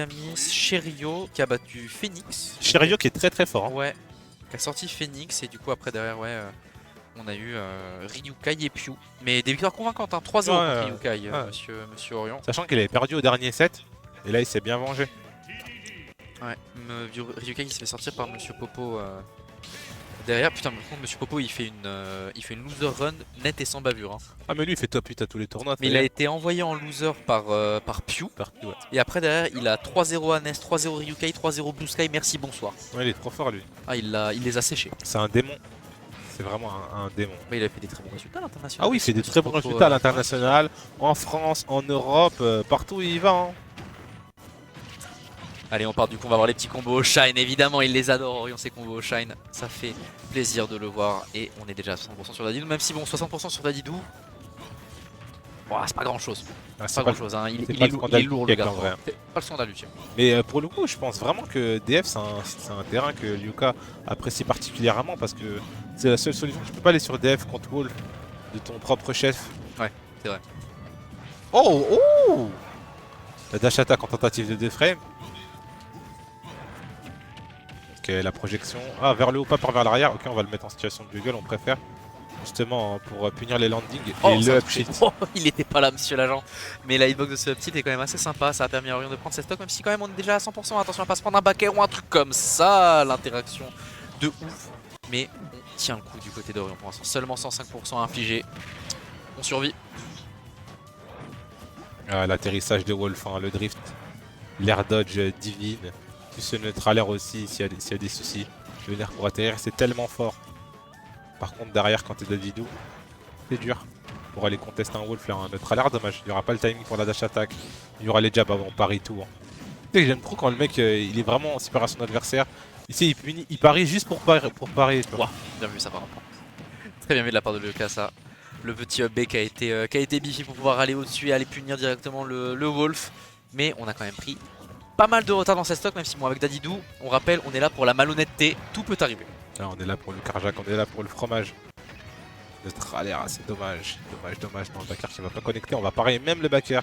mis Cherio qui a battu Phoenix. Cherio qui est très fort. Hein. Ouais, qui a sorti Phoenix et du coup après derrière on a eu Ryukai et Pyu. Mais des victoires convaincantes, hein. 3-0 contre Ryukai, monsieur Orion. Sachant qu'il avait perdu au dernier set et là il s'est bien vengé. Ouais, Ryukai qui se fait sortir par monsieur Popo derrière. Putain, par contre monsieur Popo il fait une loser run nette et sans bavure. Hein. Ah mais lui il fait top 8 à tous les tournois. Mais il a été envoyé en loser par Pyu. Ouais. Et après derrière il a 3-0 Anes, 3-0 Ryukai, 3-0 Blue Sky, merci, bonsoir. Ouais, il est trop fort lui. Ah il les a séchés. C'est un démon. C'est vraiment un démon. Mais il a fait des très bons résultats à l'international. Ah oui, il fait des très bons résultats à l'international, en France, en Europe, partout où il va. Hein. Allez, on part du coup, on va voir les petits combos au Shine. Évidemment, il les adore, Orion, ces combos au Shine. Ça fait plaisir de le voir. Et on est déjà à 60% sur Dadidou, même si bon, 60% sur Dadidou, oh, c'est pas grand chose. Ah, c'est pas grand chose, hein. Il est est lourd le gars. C'est pas le scandale ultime. Mais pour le coup, je pense vraiment que DF c'est un terrain que Lyuka apprécie particulièrement parce que c'est la seule solution. Tu peux pas aller sur DF contre wall de ton propre chef. Ouais, c'est vrai. Oh la dash attack en tentative de deframe. Ok, la projection. Ah, vers le haut, pas par vers l'arrière. Ok, on va le mettre en situation de juggle, on préfère. Justement pour punir les landings et le up shield. Oh, il était pas là, monsieur l'agent. Mais la hitbox de ce up tilt est quand même assez sympa. Ça a permis à Orion de prendre ses stocks, même si quand même on est déjà à 100%. Attention à pas se prendre un back air ou un truc comme ça. L'interaction de ouf. Mais on tient le coup du côté d'Orion pour l'instant. Seulement 105% infligé. On survit. Ah, l'atterrissage de Wolf, hein, le drift, l'air dodge divine. Plus le neutralaire aussi s'il y a des soucis. Le nerf pour atterrir, c'est tellement fort. Par contre, derrière, quand t'es Dadidou, c'est dur. Pour aller contester un Wolf, là, un neutralaire, dommage. Il n'y aura pas le timing pour la dash attack. Il y aura les jabs avant, parie tout. Hein. Tu sais, j'aime trop quand le mec il est vraiment super à son adversaire. Ici, il parie juste pour parier. Wow, bien vu ça par rapport. Très bien vu de la part de Lyuka ça. Le petit up B qui a été biffé pour pouvoir aller au-dessus et aller punir directement le Wolf. Mais on a quand même pris pas mal de retard dans cette stock, même si bon, avec Dadidou, on rappelle, on est là pour la malhonnêteté, tout peut arriver. Là, on est là pour le carjack, on est là pour le fromage. Neutralaire, c'est dommage. Dommage dans le backer qui va pas connecter. On va parier même le backer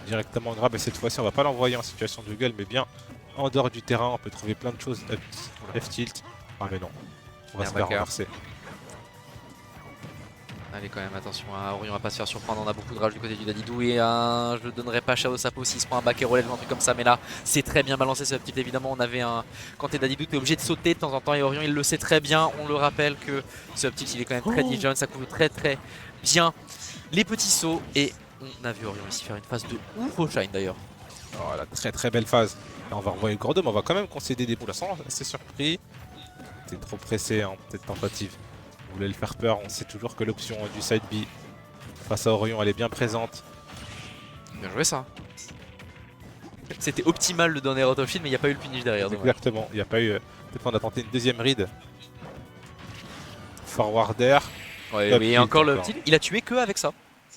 directement grab. Et cette fois-ci, on va pas l'envoyer en situation de gueule, mais bien en dehors du terrain. On peut trouver plein de choses. F tilt. Ah, mais non. On va se faire renverser. Allez quand même, attention à Orion, on va pas se faire surprendre, on a beaucoup de rage du côté du Dadidou et je ne donnerai pas Shao Sapo s'il se prend un back et relève un truc comme ça, mais là c'est très bien balancé ce petit. Évidemment on avait quand t'es Dadidou t'es obligé de sauter de temps en temps et Orion il le sait très bien, on le rappelle que ce petit il est quand même très diligent, ça couvre très bien les petits sauts et on a vu Orion ici faire une phase de ouf au Shine d'ailleurs. Oh la très belle phase. Là on va revoir le Gordon, mais on va quand même concéder des boules. Là, assez surpris. T'es trop pressé, hein, peut-être tentative. Vous voulez le faire peur, on sait toujours que l'option du side B face à Orion elle est bien présente. Bien joué ça. C'était optimal le dernier out of shield mais il n'y a pas eu le finish derrière. Exactement, il n'y a pas eu. Peut-être qu'on a tenté une deuxième read. Forward air. Ouais, et encore le petit, il a tué que avec ça.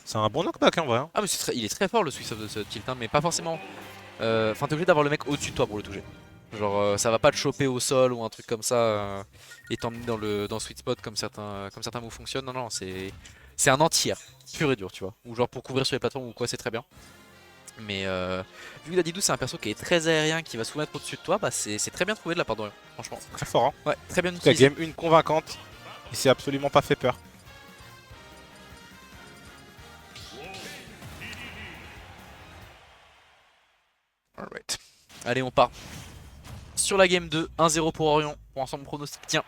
C'est un bon knockback en vrai. Hein. Ah mais il est très fort le switch off de ce tilt, hein, mais pas forcément. Enfin t'es obligé d'avoir le mec au-dessus de toi pour le toucher. Genre ça va pas te choper au sol ou un truc comme ça et t'emmener dans le sweet spot comme certains moves fonctionnent. Non c'est un entier pur et dur tu vois. Ou genre pour couvrir sur les plateformes ou quoi c'est très bien. Mais vu que Dadidou c'est un perso qui est très aérien, qui va souvent être au-dessus de toi, bah c'est très bien trouvé de la part d'Orion, franchement. Très fort hein. Ouais, très bien utilisé. Game 1 convaincante, il s'est absolument pas fait peur. Alright. Allez on part sur la game 2, 1-0 pour Orion, pour ensemble pronostic tient.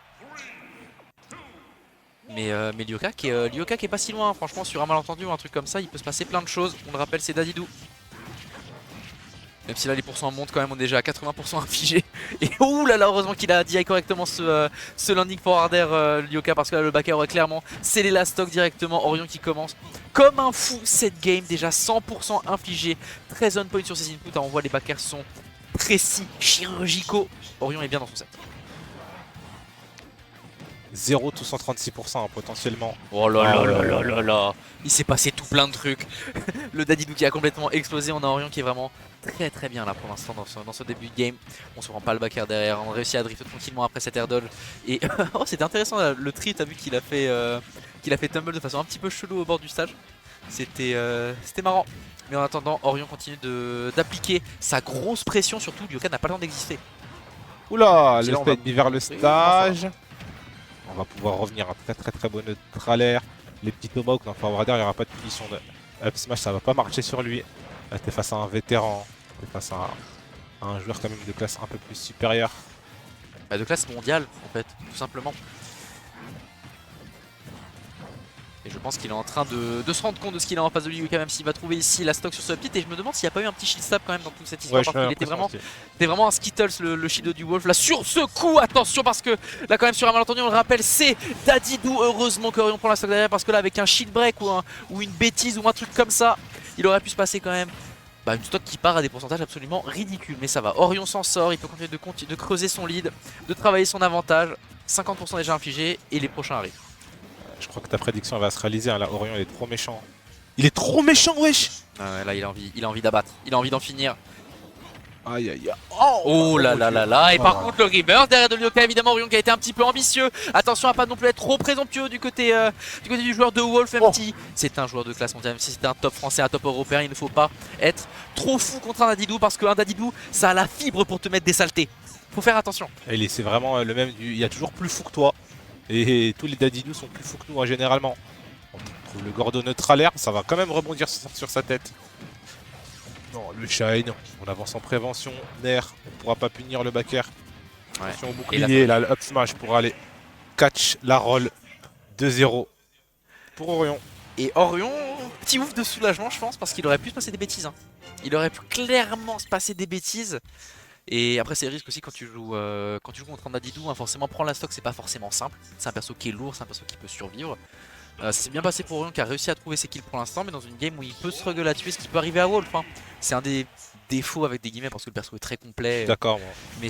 Mais Lyuka qui est pas si loin, franchement sur un malentendu ou un truc comme ça, il peut se passer plein de choses. On le rappelle c'est Dadidou. Même si là les pourcents montent quand même, on est déjà à 80% infligé. Et ouh là là, heureusement qu'il a DI correctement ce landing forward air Lyuka, parce que là le back air aurait clairement scellé la stock directement. Orion qui commence comme un fou cette game, déjà 100% infligé. Très on point sur ses inputs, on voit les back airs sont précis, chirurgicaux. Orion est bien dans son set. 0 tout 136% hein, potentiellement. Oh là là là là là là. Il s'est passé tout plein de trucs. Le Dadidou qui a complètement explosé. On a Orion qui est vraiment très bien là pour l'instant dans ce début de game. On se prend pas le back air derrière. On réussit à drifter tranquillement après cet air dodge. Et oh, c'était intéressant là. Le tri, t'as vu qu'il a fait tumble de façon un petit peu chelou au bord du stage. C'était marrant. Mais en attendant, Orion continue d'appliquer sa grosse pression, surtout Ryoka n'a pas le temps d'exister. Oula, Qui le là, on va- stade mis vers le Oui, non, ça stage. On va pouvoir revenir un très bon neutralaire. Les petits tomahawks dans Forwarder, il n'y aura pas de punition de up smash, ça va pas marcher sur lui. Là, t'es face à un vétéran, t'es face à un joueur quand même de classe un peu plus supérieure. Bah, de classe mondiale en fait, tout simplement. Et je pense qu'il est en train de se rendre compte de ce qu'il a en face de lui, quand même s'il va trouver ici la stock sur ce petite. Et je me demande s'il n'y a pas eu un petit shield stab quand même dans toute cette histoire, parce qu'il était vraiment un Skittles le shield du Wolf. Là sur ce coup, attention, parce que là quand même sur un malentendu, on le rappelle, c'est Dadidou. Heureusement qu'Orion prend la stock derrière, parce que là avec un shield break ou une bêtise ou un truc comme ça, il aurait pu se passer quand même une stock qui part à des pourcentages absolument ridicules. Mais ça va, Orion s'en sort, il peut continuer de creuser son lead, de travailler son avantage. 50% déjà infligé et les prochains arrivent. Je crois que ta prédiction va se réaliser, hein. Là Orion il est trop méchant. Il est trop méchant, wesh. Là il a envie d'abattre, il a envie d'en finir. Aïe aïe aïe. Oh là là là là. Et par contre le rebirth derrière de Ryoka, évidemment Orion qui a été un petit peu ambitieux. Attention à pas non plus être trop présomptueux du côté du joueur de Wolf, même si c'est un joueur de classe mondiale, même si c'est un top français, un top européen, il ne faut pas être trop fou contre un Dadidou, parce qu'un Dadidou ça a la fibre pour te mettre des saletés. Faut faire attention. C'est vraiment le même, il y a toujours plus fou que toi. Et tous les Dadidou sont plus fous que nous, hein, généralement. On trouve le Gordo neutralaire, ça va quand même rebondir sur sa tête. Non, le Shine, on avance en prévention. Nair, on pourra pas punir le backer. Ouais. Attention au bouclier, là, le up smash pour aller catch la roll 2-0 pour Orion. Et Orion, petit ouf de soulagement je pense, parce qu'il aurait pu se passer des bêtises. Hein. Il aurait pu clairement se passer des bêtises. Et après c'est le risque aussi quand tu joues contre un Dadidou, hein, forcément prendre la stock c'est pas forcément simple. C'est un perso qui est lourd, c'est un perso qui peut survivre. C'est bien passé pour Orion qui a réussi à trouver ses kills pour l'instant, mais dans une game où il peut struggle à tuer, ce qui peut arriver à Wolf. Hein. C'est un des défauts avec des guillemets parce que le perso est très complet. D'accord. Mais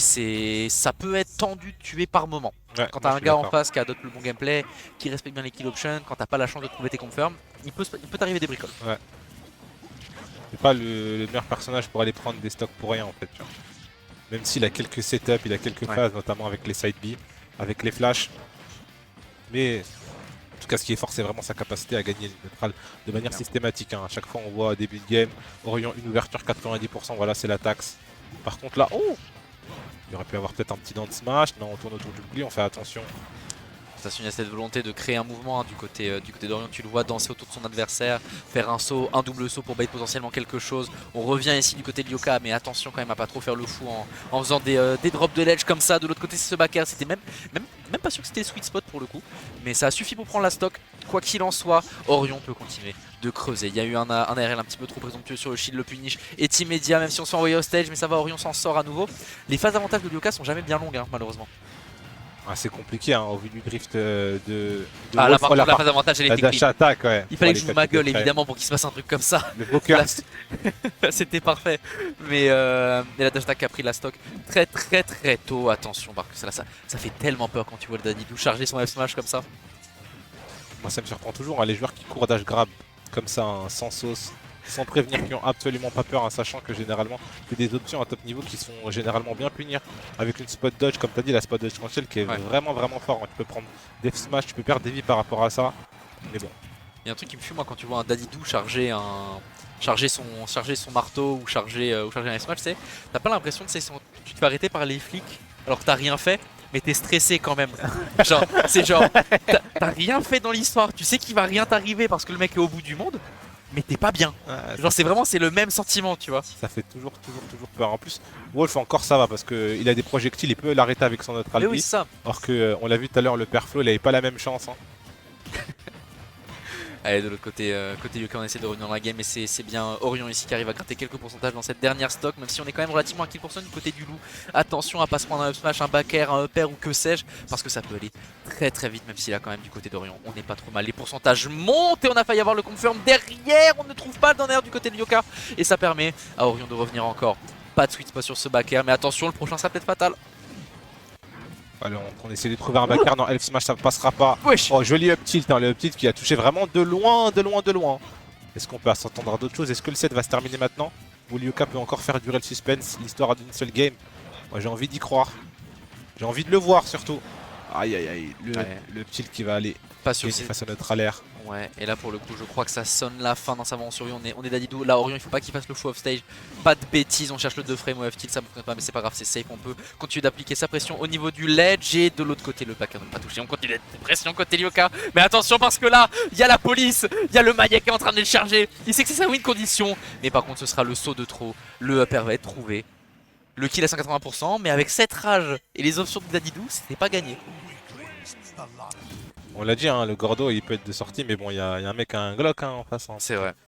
ça peut être tendu de tuer par moment. Ouais, quand t'as un gars en face qui adopte le bon gameplay, qui respecte bien les kill options, quand t'as pas la chance de trouver tes confirms, il peut t'arriver des bricoles. Ouais. C'est pas le meilleur personnage pour aller prendre des stocks pour rien en fait. Tu vois. Même s'il a quelques setups, il a quelques phases, notamment avec les side B, avec les flashs. Mais en tout cas, ce qui est fort, c'est vraiment sa capacité à gagner le neutral de manière systématique. Hein. À chaque fois, on voit au début de game, Orion, une ouverture 90%, voilà, c'est la taxe. Par contre, là, il aurait pu avoir peut-être un petit down smash. Non, on tourne autour du bouclier, on fait attention. Il y a cette volonté de créer un mouvement, hein, du côté d'Orion. Tu le vois danser autour de son adversaire, faire un saut, un double saut pour bait potentiellement quelque chose. On revient ici du côté de Ryoka, mais attention quand même à pas trop faire le fou en faisant des drops de ledge comme ça. De l'autre côté c'est ce backer, c'était même pas sûr que c'était le sweet spot pour le coup, mais ça a suffi pour prendre la stock. Quoi qu'il en soit, Orion peut continuer de creuser. Il y a eu un ARL un petit peu trop présomptueux sur le shield, le punish est immédiat même si on se fait envoyer au stage, mais ça va, Orion s'en sort à nouveau. Les phases d'avantage de Ryoka sont jamais bien longues, hein, malheureusement. C'est compliqué hein, au vu du drift de la phase d'avantage elle était dash attack, ouais. Il fallait que je joue ma gueule évidemment pour qu'il se passe un truc comme ça. Le poker. C'était parfait. Mais la dash attack a pris la stock très tôt. Attention parce que ça fait tellement peur quand tu vois le Dadidou charger son F smash comme ça. Moi ça me surprend toujours, hein, les joueurs qui courent dash grab comme ça, hein, sans sauce, sans prévenir, qui ont absolument pas peur, hein, sachant que généralement c'est des options à top niveau qui sont généralement bien punir avec une spot dodge, comme tu as dit, la spot dodge cancel qui est vraiment fort. Hein. Tu peux prendre des smash, tu peux perdre des vies par rapport à ça, mais bon. Il y a un truc qui me fume moi quand tu vois un Dadidou charger son marteau ou charger un smash, t'as pas l'impression que tu te fais arrêter par les flics alors que t'as rien fait, mais t'es stressé quand même. T'as rien fait dans l'histoire, tu sais qu'il va rien t'arriver parce que le mec est au bout du monde, mais t'es pas bien. C'est le même sentiment, tu vois. Ça fait toujours peur. En plus, Wolf encore ça va parce qu'il a des projectiles, il peut l'arrêter avec son neutral B. Oui, ça. Alors que on l'a vu tout à l'heure, le Perflo, il avait pas la même chance. Hein. Allez, de l'autre côté, Ryoka, on essaie de revenir dans la game, et c'est bien Orion ici qui arrive à gratter quelques pourcentages dans cette dernière stock, même si on est quand même relativement à kill % du côté du loup. Attention à pas se prendre un up smash, un back air, un up air ou que sais-je, parce que ça peut aller très vite, même si là quand même du côté d'Orion, on n'est pas trop mal. Les pourcentages montent et on a failli avoir le confirm derrière, on ne trouve pas le down air du côté de Ryoka, et ça permet à Orion de revenir encore. Pas de sweet spot sur ce back air, mais attention, le prochain sera peut-être fatal. Alors on essaie de trouver un backer, non, Elf Smash ça passera pas. Wesh. Oh joli up tilt, hein, le up tilt qui a touché vraiment de loin. Est-ce qu'on peut s'attendre à d'autres choses? Est-ce que le set va se terminer maintenant? Ou Ryoka peut encore faire durer le suspense, l'histoire d'une seule game? Moi j'ai envie d'y croire. J'ai envie de le voir surtout. Aïe, le up tilt qui va aller pas sûr face à notre alert. Ouais, et là pour le coup, je crois que ça sonne la fin dans sa en survie. On est Dadidou. Là, Orion, il faut pas qu'il fasse le fou off stage. Pas de bêtises, on cherche le 2 frame ou F-kill, ça fonctionne pas, mais c'est pas grave, c'est safe. On peut continuer d'appliquer sa pression au niveau du ledge et de l'autre côté, le pack n'a pas touché. On continue d'être pression côté Lyoka. Mais attention, parce que là, il y a la police, il y a le Maya qui est en train de le charger. Il sait que c'est sa win condition, mais par contre, ce sera le saut de trop. Le upper va être trouvé. Le kill à 180%, mais avec cette rage et les options de Dadidou, c'était pas gagné. On l'a dit, hein, le Gordo il peut être de sortie, mais bon, il y a un mec à un Glock hein, en face. Hein. C'est vrai.